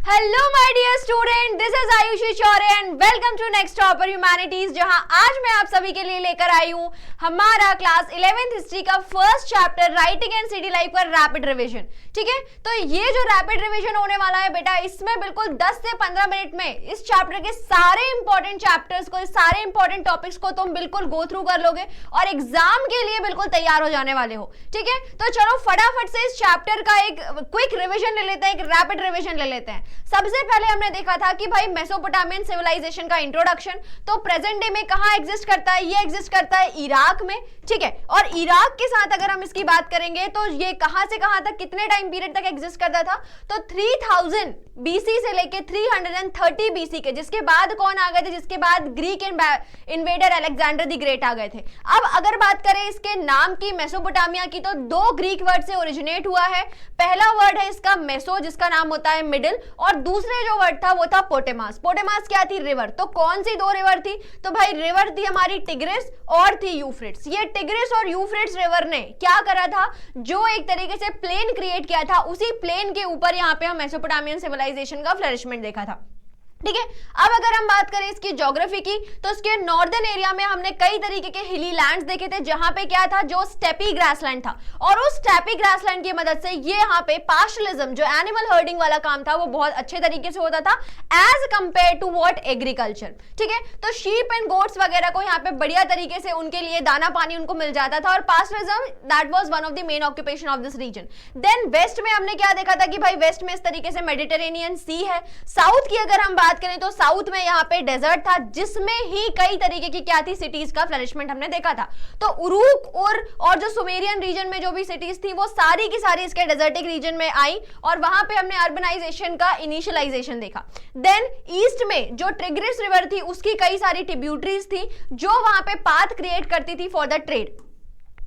Hello my dear student, this is Ayushi Chaure and welcome to Next Topper Humanities, जहां आज मैं आप सभी के लिए लेकर आई हूं हमारा क्लास 11th हिस्ट्री का first chapter writing and city life का रैपिड रिवीजन। ठीक है, तो ये जो रैपिड रिवीजन होने वाला है बेटा, इसमें बिल्कुल 10 से 15 मिनट में इस चैप्टर के सारे इंपॉर्टेंट चैप्टर्स को, सारे इंपॉर्टेंट टॉपिक्स को तुम बिल्कुल गो थ्रू कर लोगे और एग्जाम के लिए बिल्कुल तैयार हो जाने वाले हो। ठीक है, तो चलो फटाफट से इस चैप्टर का एक क्विक रिविजन ले लेते हैं, एक रैपिड रिविजन ले लेते हैं। सबसे पहले हमने देखा था कि भाई मेसोपोटामियन सिविलाइजेशन का इंट्रोडक्शन, तो प्रेजेंट डे में कहां एग्जिस्ट करता है? ये एग्जिस्ट करता है इराक में। ठीक है, और इराक के साथ अगर हम इसकी बात करेंगे तो ये कहां से कहां तक, कितने टाइम पीरियड तक एग्जिस्ट करता था? तो 3000 बीसी से लेके 330 बीसी के, जिसके बाद कौन आ गए थे? जिसके बाद Greek invader Alexander the great आ गए थे। अब अगर बात करें इसके नाम की, मेसोपोटामिया की, तो दो ग्रीक वर्ड से ओरिजिनेट हुआ है। पहला वर्ड है इसका मेसो, जिसका नाम होता है मिडिल, और दूसरे जो वर्ड था वो था पोटेमास। पोटेमास क्या थी? रिवर। तो कौन सी दो रिवर थी? तो भाई रिवर थी हमारी टिग्रिस और थी यूफ्रेट्स। ये टिग्रिस और यूफ्रेट्स रिवर ने क्या करा था? जो एक तरीके से प्लेन क्रिएट किया था, उसी प्लेन के ऊपर यहाँ पे हम मेसोपोटामियन सिविलाइजेशन का फ्लरिशमेंट देखा था। ठीक है, अब अगर हम बात करें इसकी ज्योग्राफी की, तो इसके नॉर्दर्न एरिया में हमने कई तरीके के हिली लैंड्स देखे थे, जहां पे क्या था? जो स्टेपी ग्रासलैंड था, और उस स्टेपी ग्रासलैंड की मदद से ये यहाँ पे पास्चुरलिज्म, जो एनिमल हर्डिंग वाला काम था, वो बहुत अच्छे तरीके से होता था as compare to what? Agriculture. ठीक है, तो शीप एंड गोट्स वगैरह को यहाँ पे बढ़िया तरीके से उनके लिए दाना पानी उनको मिल जाता था, और pastoralism that was one of the main occupation of this region. Then west में हमने क्या देखा था कि भाई वेस्ट में इस तरीके से मेडिटेरेनियन सी है। साउथ की अगर हम बात करें तो साउथ में यहाँ पे डेजर्ट था, जिसमें ही कई तरीके की क्या थी? सिटीज का फ्लरिशमेंट हमने देखा था। तो उरूक और जो सुमेरियन रीजन में जो भी सिटीज थी, वो सारी की सारी इसके डेजर्टिक रीजन में आई, और वहां पे हमने अर्बनाइजेशन का इनिशियलाइजेशन देखा। देन ईस्ट में जो टिग्रिस रिवर थी, उसकी कई सारी ट्रिब्यूटरीज थी जो वहां पे पाथ क्रिएट करती थी फॉर द ट्रेड।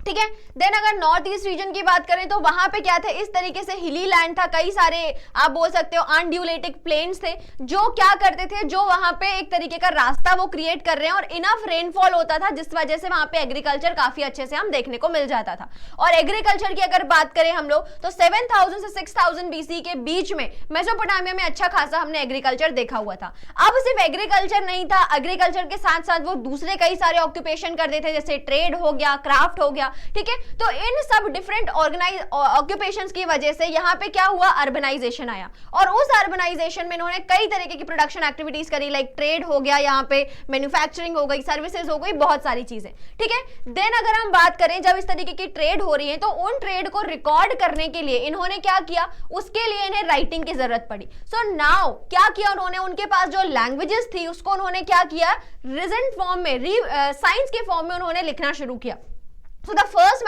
ठीक है, देन अगर नॉर्थ ईस्ट रीजन की बात करें तो वहां पे क्या थे? इस तरीके से हिली लैंड था, कई सारे आप बोल सकते हो अनड्यूलेटिक प्लेन्स थे, जो क्या करते थे? जो वहां पे एक तरीके का रास्ता वो क्रिएट कर रहे हैं, और इनफ रेनफॉल होता था, जिस वजह से वहां पे एग्रीकल्चर काफी अच्छे से हम देखने को मिल जाता था। और एग्रीकल्चर की अगर बात करें हम लोग, तो 7000 से 6000 बीसी के बीच में मेसोपोटामिया में अच्छा खासा हमने एग्रीकल्चर देखा हुआ था। अब सिर्फ एग्रीकल्चर नहीं था, एग्रीकल्चर के साथ साथ वो दूसरे कई सारे ऑक्यूपेशन करते थे, जैसे ट्रेड हो गया, क्राफ्ट हो गया। ठीक है, तो इन सब डिफरेंट ऑक्यूपेशंस की वजह से यहाँ पे क्या हुआ? अर्बनाइजेशन आया, और उस अर्बनाइजेशन में इन्होंने कई तरीके की प्रोडक्शन एक्टिविटीज करी, लाइक ट्रेड हो गया, यहाँ पे मैन्युफैक्चरिंग हो गई, सर्विसेज हो गई, बहुत सारी चीजें। ठीक है, देन अगर हम बात करें, जब इस तरीके की ट्रेड हो रही है, तो उन ट्रेड को रिकॉर्ड करने के लिए इन्होंने क्या किया? उसके लिए इन्हें राइटिंग की जरूरत पड़ी। सो नाउ क्या किया उन्होंने? उनके पास जो लैंग्वेजेस थी, उसको उन्होंने क्या किया? रिजन फॉर्म में, साइंस के फॉर्म में उन्होंने लिखना शुरू किया। So the first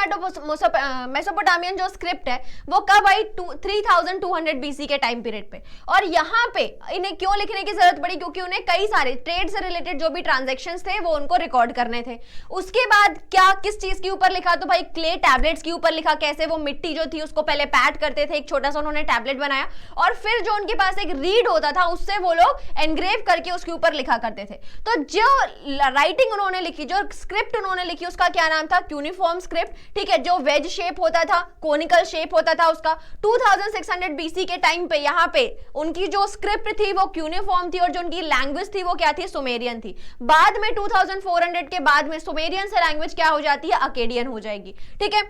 मेसोपोटामियन जो स्क्रिप्ट है वो कब आई? 3200 बीसी के टाइम पीरियड पे। और यहाँ पे इन्हें क्यों लिखने की जरूरत पड़ी? क्योंकि उन्हें कई सारे ट्रेड से रिलेटेड जो भी ट्रांजैक्शंस थे वो उनको रिकॉर्ड करने थे। उसके बाद क्या, किस चीज के ऊपर लिखा? तो भाई क्ले टैबलेट्स के ऊपर लिखा। कैसे? वो मिट्टी जो थी उसको पहले पैट करते थे, एक छोटा सा उन्होंने टैबलेट बनाया, और फिर जो उनके पास एक रीड होता था, उससे वो लोग एनग्रेव करके उसके ऊपर लिखा करते थे। तो जो राइटिंग उन्होंने लिखी, जो स्क्रिप्ट उन्होंने लिखी, उसका क्या नाम था? Cuneiform script. ठीक है, जो वेज शेप होता था, कोनिकल शेप होता था उसका। 2600 बीसी के टाइम पे यहाँ पे उनकी जो स्क्रिप्ट थी वो क्यूनिफॉर्म थी, और जो उनकी लैंग्वेज थी वो क्या थी? सुमेरियन थी। बाद में 2400 के बाद में सुमेरियन से लैंग्वेज क्या हो जाती है? अकेडियन हो जाएगी। ठीक है,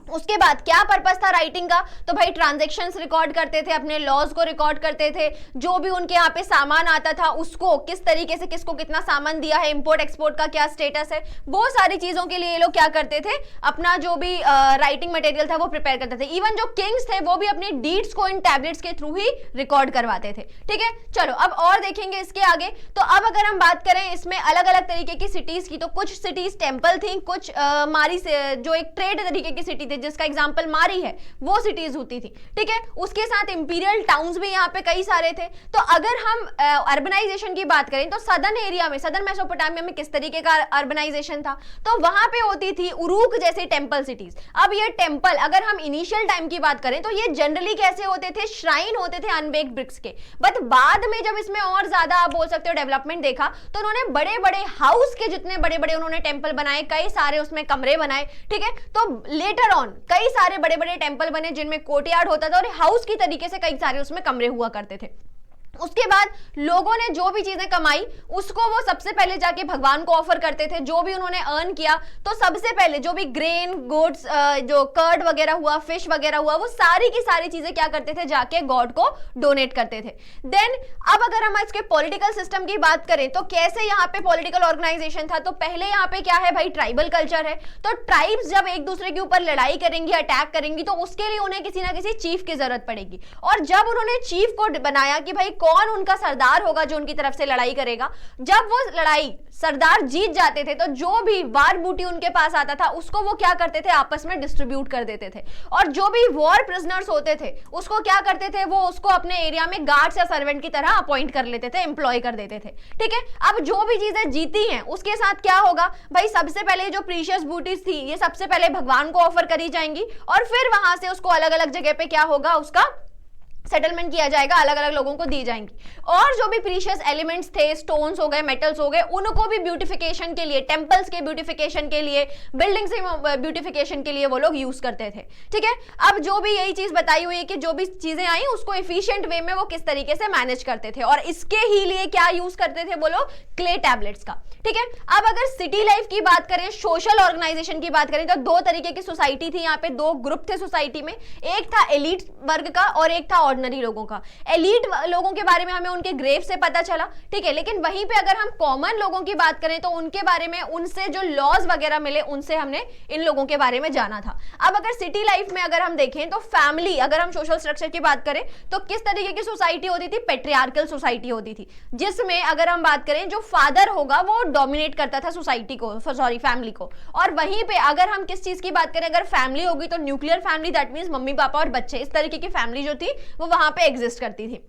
उसके बाद क्या पर्पस था राइटिंग का? तो भाई ट्रांजैक्शंस रिकॉर्ड करते थे, अपने लॉज को रिकॉर्ड करते थे, जो भी उनके यहाँ पे सामान आता था उसको किस तरीके से, किसको कितना सामान दिया है, इंपोर्ट एक्सपोर्ट का क्या स्टेटस है, वो सारी चीजों के लिए ये लोग क्या करते थे? अपना जो भी राइटिंग मटेरियल था वो प्रिपेयर करते थे। इवन जो किंग्स थे वो भी अपनी डीड्स को इन टैबलेट्स के थ्रू ही रिकॉर्ड करवाते थे। ठीक है, चलो अब और देखेंगे इसके आगे। तो अब अगर हम बात करें इसमें अलग अलग तरीके की सिटीज की, तो कुछ सिटीज टेम्पल थी, कुछ मारी से जो एक ट्रेड तरीके की सिटी थी, जिसका एग्जांपल मारी है, वो सिटीज होती थी। ठीक है, उसके साथ इंपीरियल टाउन्स भी यहाँ पे कई सारे थे। तो अगर हम अर्बनाइजेशन की बात करें तो सदर्न एरिया में, सदर्न मेसोपोटामिया में किस तरीके का अर्बनाइजेशन था? तो वहां पे होती थी उरूक जैसे टेंपल सिटीज। अब ये टेंपल अगर हम इनिशियल टाइम की बात करें तो ये जनरली कैसे होते थे? श्राइन होते थे अनबेक्ड ब्रिक्स के। बट बाद में जब इसमें और ज्यादा आप बोल सकते हो डेवलपमेंट देखा, तो उन्होंने बड़े बड़े हाउस के जितने बड़े बड़े उन्होंने टेंपल बनाए, कई सारे उसमें कमरे बनाए। ठीक है, तो लेटर ऑन कई सारे बड़े बड़े टेंपल बने जिनमें कोर्टयार्ड होता था और हाउस की तरीके से कई सारे उसमें कमरे हुआ करते थे। उसके बाद लोगों ने जो भी चीजें कमाई उसको वो सबसे पहले जाके भगवान को ऑफर करते थे। जो भी उन्होंने अर्न किया तो सबसे पहले जो भी ग्रेन गोड्स, जो कर्ड वगैरह हुआ, फिश वगैरह हुआ, वो सारी की सारी चीजें क्या करते थे, जाके गॉड को डोनेट करते थे। देन अब अगर हम इसके पॉलिटिकल सिस्टम की बात करें तो कैसे यहाँ पे पॉलिटिकल ऑर्गेनाइजेशन था, तो पहले यहाँ पे क्या है भाई, ट्राइबल कल्चर है। तो ट्राइब्स जब एक दूसरे के ऊपर लड़ाई करेंगी, अटैक करेंगी, तो उसके लिए उन्हें किसी ना किसी चीफ की जरूरत पड़ेगी। और जब उन्होंने चीफ को बनाया कि भाई कौन उनका सरदार होगा जो उनकी तरफ से लड़ाई करेगा, जब वो लड़ाई सरदार जीत जाते थे तो जो भी वार बूटी उनके पास आता था उसको वो क्या करते थे, आपस में डिस्ट्रीब्यूट कर देते थे। और जो भी वॉर प्रिजनर्स होते थे उसको क्या करते थे, वो उसको अपने एरिया में गार्ड्स या सर्वेंट की तरह अपॉइंट कर लेते थे, एम्प्लॉय कर देते थे। ठीक है, अब जो भी चीजें जीती हैं उसके साथ क्या होगा भाई, सबसे पहले जो प्रीशियस बूटीज थी ये सबसे पहले भगवान को ऑफर करी जाएंगी और फिर वहां से उसको अलग अलग जगह पे क्या होगा, उसका सेटलमेंट किया जाएगा, अलग अलग लोगों को दी जाएंगी। और जो भी प्रीशियस एलिमेंट्स थे, स्टोन्स हो गए, मेटल्स हो गए, उनको भी ब्यूटिफिकेशन के लिए, टेंपल्स के ब्यूटिफिकेशन के लिए, बिल्डिंग्स के ब्यूटिफिकेशन के लिए वो लोग यूज करते थे। ठीक है, अब जो भी यही चीज बताई हुई है कि जो भी चीजें आई उसको एफिशिएंट वे में वो किस तरीके से मैनेज करते थे और इसके ही लिए क्या यूज करते थे वो लोग, क्ले टैबलेट्स का। ठीक है, अब अगर सिटी लाइफ की बात करें, सोशल ऑर्गेनाइजेशन की बात करें, तो दो तरीके की सोसाइटी थी यहाँ पे, दो ग्रुप थे सोसाइटी में। एक था एलीट वर्ग का और एक था ऑर्डिनरी लोगों का। एलीट लोगों के बारे में हमें उनके ग्रेव से पता चला, ठीक है, लेकिन वहीं पे अगर हम कॉमन लोगों की बात करें तो उनके बारे में, उनसे जो लॉज वगैरह मिले उनसे हमने इन लोगों के बारे में जाना था। अब अगर सिटी लाइफ में अगर हम देखें तो फैमिली, अगर हम सोशल स्ट्रक्चर की बात करें तो किस तरीके की सोसाइटी होती थी, पेट्रियार्कल सोसाइटी होती थी, जिसमें अगर हम बात करें जो फादर होगा वो डोमिनेट करता था सोसाइटी को, सॉरी फैमिली को। और वहीं पे अगर हम किस चीज की बात करें, अगर फैमिली होगी तो nuclear family, that means mummy papa और बच्चे, इस तरीके की फैमिली जो थी वो वहां पे एग्जिस्ट करती थी।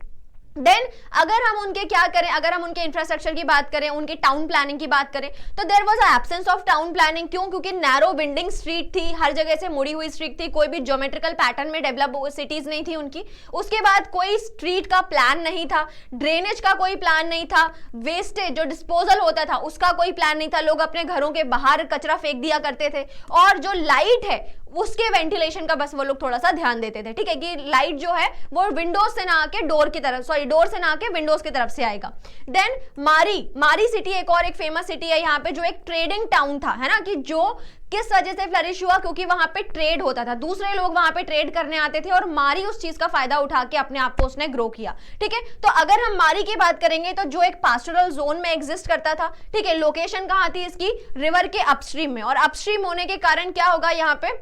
देन अगर हम उनके क्या करें, अगर हम उनके इंफ्रास्ट्रक्चर की बात करें, उनके टाउन प्लानिंग की बात करें, तो there was absence of town planning. क्यों? क्योंकि नैरो विंडिंग स्ट्रीट थी, हर जगह से मुड़ी हुई स्ट्रीट थी, कोई भी ज्योमेट्रिकल पैटर्न में डेवलप सिटीज नहीं थी उनकी। उसके बाद कोई स्ट्रीट का प्लान नहीं था, ड्रेनेज का कोई प्लान नहीं था, वेस्टेज जो डिस्पोजल होता था उसका कोई प्लान नहीं था, लोग अपने घरों के बाहर कचरा फेंक दिया करते थे। और जो लाइट है उसके वेंटिलेशन का बस वो लोग थोड़ा सा ध्यान देते थे। ठीक है, कि लाइट जो है वो विंडोज से ना आके डोर की तरफ, सॉरी डोर से ना आके विंडोज की तरफ से आएगा। देन मारी सिटी एक और एक फेमस सिटी है यहाँ पे, जो एक ट्रेडिंग टाउन था, है ना, कि जो किस वजह से फ्लरिश हुआ, क्योंकि वहां पे ट्रेड होता था, दूसरे लोग वहां पे ट्रेड करने आते थे और मारी उस चीज का फायदा उठा के अपने आप को उसने ग्रो किया। ठीक है, तो अगर हम मारी की बात करेंगे तो जो एक पास्टोरल जोन में एग्जिस्ट करता था, ठीक है, लोकेशन कहां थी इसकी, रिवर के अपस्ट्रीम में। और अपस्ट्रीम होने के कारण क्या होगा, यहाँ पे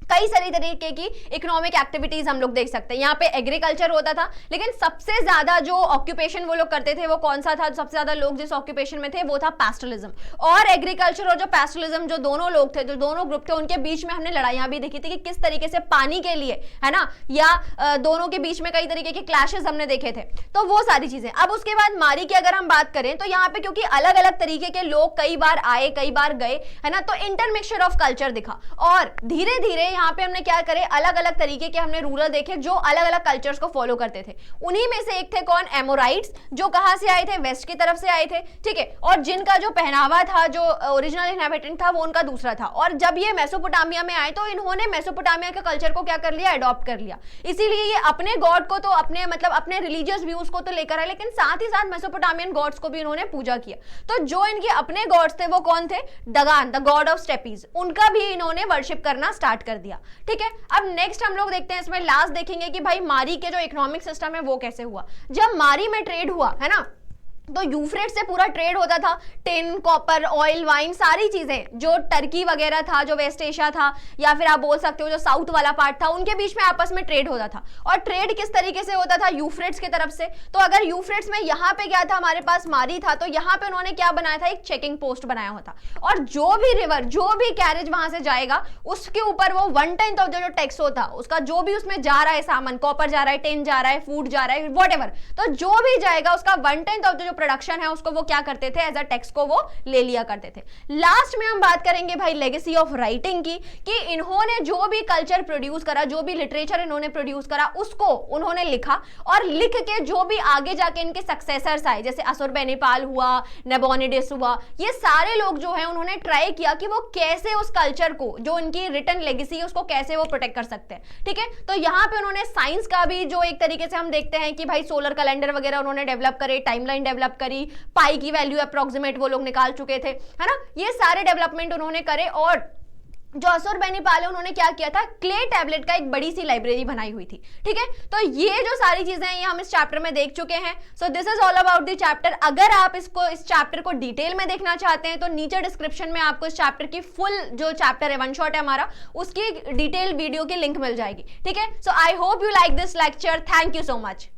कई सारी तरीके की इकोनॉमिक एक्टिविटीज हम लोग देख सकते हैं। यहाँ पे एग्रीकल्चर होता था, लेकिन सबसे ज्यादा जो ऑक्यूपेशन वो लोग करते थे वो कौन सा था, सबसे ज्यादा लोग जिस ऑक्यूपेशन में थे वो था पैस्टोरलिज्म। और एग्रीकल्चर और जो पैस्टोरलिज्म, जो दोनों लोग थे, जो दोनों ग्रुप थे, उनके बीच में हमने लड़ाइयां भी देखी थी कि किस तरीके से पानी के लिए, है ना, या दोनों के बीच में कई तरीके के क्लैशेस हमने देखे थे। तो वो सारी चीजें। अब उसके बाद मारी की अगर हम बात करें तो यहाँ पे क्योंकि अलग अलग तरीके के लोग कई बार आए, कई बार गए, है ना, तो इंटरमिक्सचर ऑफ कल्चर दिखा। और धीरे धीरे यहाँ पे हमने क्या करे, अलग अलग तरीके के हमने रूरल देखे जो अलग अलग कल्चर्स को फॉलो करते थे। उन्हीं में से एक थे कौन, एमोराइट्स, जो कहां से आए थे, वेस्ट की तरफ से आए थे। ठीक है, और जिनका जो पहनावा था, जो ओरिजिनल इनहैबिटेंट था, वो उनका दूसरा था। और जब ये मेसोपोटामिया में आए तो इन्होंने मेसोपोटामिया के कल्चर को क्या कर लिया, अडॉप्ट कर लिया। इसीलिए ये अपने गॉड को तो अपने, मतलब अपने रिलीजियस व्यूज को तो लेकर आए, लेकिन साथ ही साथ मेसोपोटामियन गॉड्स को भी इन्होंने पूजा किया। तो जो इनके अपने गॉड्स थे वो कौन थे, दगान, द गॉड ऑफ स्टेपीज, उनका भी इन्होंने वर्शिप करना स्टार्ट कर दिया। ठीक है, अब नेक्स्ट हम लोग देखते हैं, इसमें लास्ट देखेंगे कि भाई मारी के जो इकोनॉमिक सिस्टम है वो कैसे हुआ। जब मारी में ट्रेड हुआ, है ना, तो यूफ्रेट से पूरा ट्रेड होता था, टिन, कॉपर, ऑयल, वाइन, सारी चीजें, जो टर्की वगैरह था, जो वेस्ट एशिया था, या फिर आप बोल सकते हो जो साउथ वाला पार्ट था, उनके बीच में आपस में ट्रेड होता था। और ट्रेड किस तरीके से होता था, यूफ्रेट्स की तरफ से। तो अगर यूफ्रेट्स में यहाँ पे क्या था, हमारे पास मारी था, तो यहाँ पे उन्होंने क्या बनाया था, एक चेकिंग पोस्ट बनाया होता। और जो भी रिवर, जो भी कैरेज वहां से जाएगा, उसके ऊपर वो 1/10 ऑफ जो टैक्स होता, उसका जो भी उसमें जा रहा है सामान, कॉपर जा रहा है, टिन जा रहा है, फूड जा रहा है, व्हाटएवर, तो जो भी जाएगा उसका 1/10 ऑफ जो प्रोडक्शन है उसको वो क्या करते थे, एज अ टेक्स्ट को वो ले लिया करते थे। लास्ट में हम बात करेंगे भाई लेगेसी ऑफ राइटिंग की, कि इन्होंने जो भी कल्चर प्रोड्यूस करा, जो भी लिटरेचर इन्होंने प्रोड्यूस करा, उसको उन्होंने लिखा और लिख के जो भी आगे जाके इनके सक्सेसर्स आए, जैसे असुरबेनिपाल हुआ, नेबोनिडस हुआ, ये सारे लोग जो है उन्होंने ट्राई किया कि वो कैसे उस कल्चर को, जो इनकी रिटन लेगेसी है, उसको कैसे वो प्रोटेक्ट कर सकते हैं। ठीक है, तो यहाँ पे उन्होंने साइंस का भी जो एक तरीके से हम देखते हैं कि भाई सोलर कैलेंडर वगैरह उन्होंने डेवलप करे, टाइमलाइन डेवलप करी, पाई की वैल्यू अप्रोक्सीमेट वो लोग निकाल चुके थे, है ना, ये सारे डेवलपमेंट उन्होंने करे। और जो असुरबेनिपाल है उन्होंने क्या किया था, क्ले टैबलेट का एक बड़ी सी लाइब्रेरी बनाई हुई थी। ठीक है, तो ये जो सारी चीजें हैं ये हम इस चैप्टर में देख चुके हैं। So this is all about the chapter. अगर आप इस चैप्टर को डिटेल में देखना चाहते हैं तो नीचे डिस्क्रिप्शन में आपको इस चैप्टर की फुल जो चैप्टर है, वन शॉट है हमारा, उसकी डिटेल वीडियो की लिंक मिल जाएगी। ठीक है, so I hope you like this lecture. Thank you so much.